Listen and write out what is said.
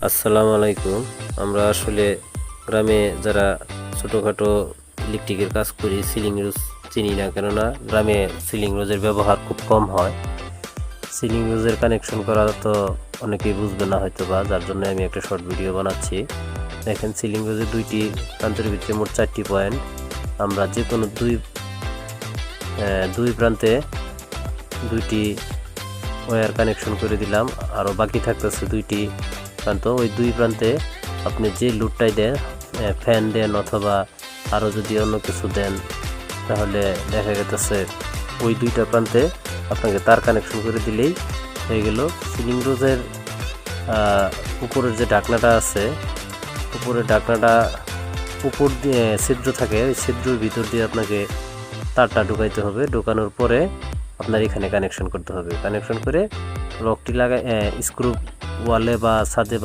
আসসালামু আলাইকুম। আমরা আসলে গ্রামে যারা ছোটোখাটো ইলেকট্রিকের কাজ করি সিলিং রোজ চিনি না, কেননা গ্রামে সিলিং রোজের ব্যবহার খুব কম হয়। সিলিং রোজের কানেকশন করা তো অনেকেই বুঝবে না হয়তো বা, যার জন্য আমি একটা শর্ট ভিডিও বানাচ্ছি। দেখেন, সিলিং রোজের দুইটি প্রান্তের ভিতরে মোট 4টি পয়েন্ট। আমরা যে কোনো দুই প্রান্তে দুইটি ওয়্যার কানেকশন করে দিলাম, আরও বাকি থাকতেছে দুইটি প্রান্ত। ওই দুই প্রান্তে আপনি যে লোডটাই দেন, ফ্যান দেন অথবা আরও যদি অন্য কিছু দেন, তাহলে দেখা গেছে ওই দুইটা প্রান্তে আপনাকে তার কানেকশন করে দিলেই হয়ে গেল। সিলিং রোজের উপরের যে ঢাকনাটা আছে, উপরের ঢাকনাটা উপর দিয়ে ছিদ্র থাকে, ওই ছিদ্রের ভিতর দিয়ে আপনাকে তারটা ঢুকাইতে হবে। ঢোকানোর পরে আপনার এখানে কানেকশন করতে হবে। কানেকশন করে লকটি লাগাই স্ক্রু ওয়ালে বা ছাদে